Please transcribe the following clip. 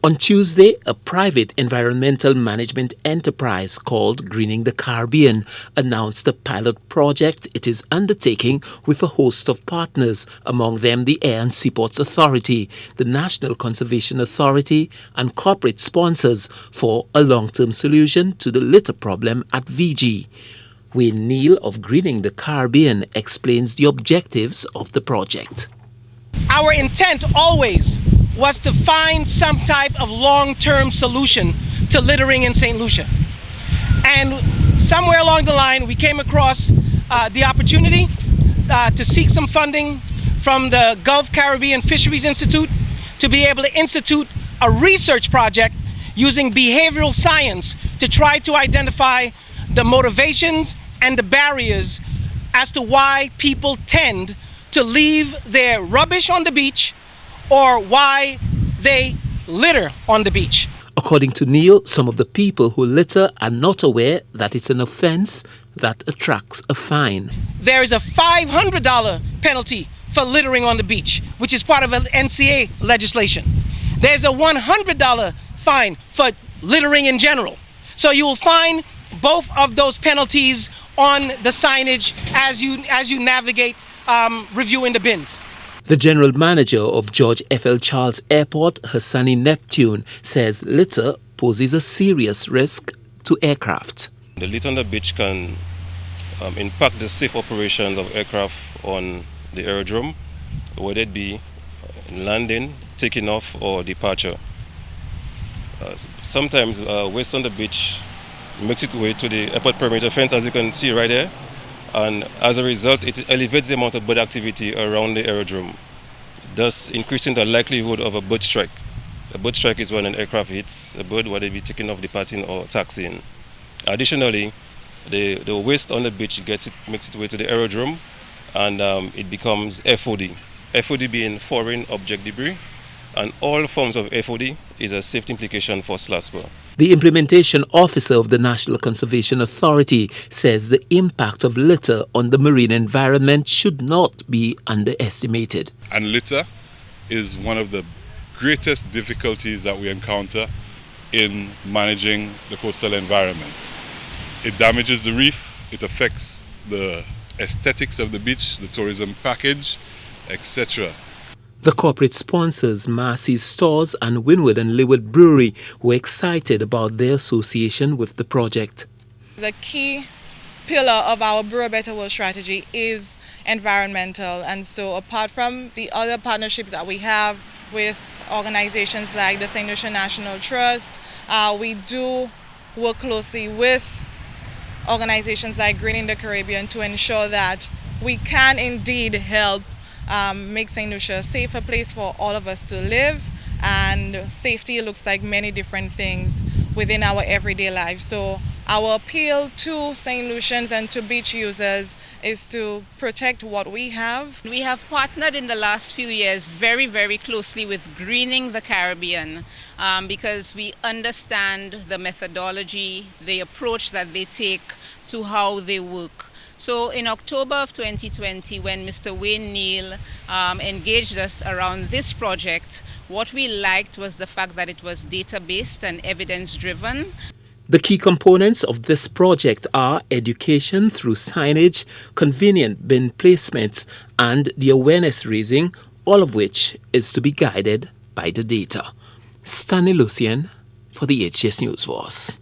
On Tuesday, a private environmental management enterprise called Greening the Caribbean announced a pilot project it is undertaking with a host of partners, among them the Air and Seaports Authority, the National Conservation Authority, and corporate sponsors for a long-term solution to the litter problem at Vigie. Wayne Neal of Greening the Caribbean explains the objectives of the project. Our intent always was to find some type of long-term solution to littering in St. Lucia. And somewhere along the line, we came across the opportunity to seek some funding from the Gulf Caribbean Fisheries Institute to be able to institute a research project using behavioral science to try to identify the motivations and the barriers as to why people tend to leave their rubbish on the beach or why they litter on the beach. According to Neil, some of the people who litter are not aware that it's an offense that attracts a fine. There is a $500 penalty for littering on the beach, which is part of NCA legislation. There's a $100 fine for littering in general. So you will find both of those penalties on the signage as you navigate reviewing the bins. The general manager of George F.L. Charles Airport, Hassani Neptune, says litter poses a serious risk to aircraft. The litter on the beach can impact the safe operations of aircraft on the aerodrome, whether it be landing, taking off, or departure. Sometimes waste on the beach makes its way to the airport perimeter fence, as you can see right there. And as a result, it elevates the amount of bird activity around the aerodrome, thus increasing the likelihood of a bird strike. A bird strike is when an aircraft hits a bird, whether it be taking off, departing, or taxiing. Additionally, the waste on the beach makes its way to the aerodrome, and it becomes FOD. FOD being foreign object debris, and all forms of FOD is a safety implication for SLASPA. The implementation officer of the National Conservation Authority says the impact of litter on the marine environment should not be underestimated. And litter is one of the greatest difficulties that we encounter in managing the coastal environment. It damages the reef, it affects the aesthetics of the beach, the tourism package, etc. The corporate sponsors, Marcy's Stores and Wynwood and Leeward Brewery, were excited about their association with the project. The key pillar of our Brew a Better World strategy is environmental, and so apart from the other partnerships that we have with organizations like the St. Lucia National Trust, we do work closely with organizations like Greening the Caribbean to ensure that we can indeed help make St. Lucia a safer place for all of us to live, and safety looks like many different things within our everyday life. So our appeal to St. Lucians and to beach users is to protect what we have. We have partnered in the last few years very, very closely with Greening the Caribbean because we understand the methodology, the approach that they take to how they work. So in October of 2020, when Mr. Wayne Neal engaged us around this project, what we liked was the fact that it was data-based and evidence-driven. The key components of this project are education through signage, convenient bin placements, and the awareness raising, all of which is to be guided by the data. Stanley Lucian for the HGS News Force.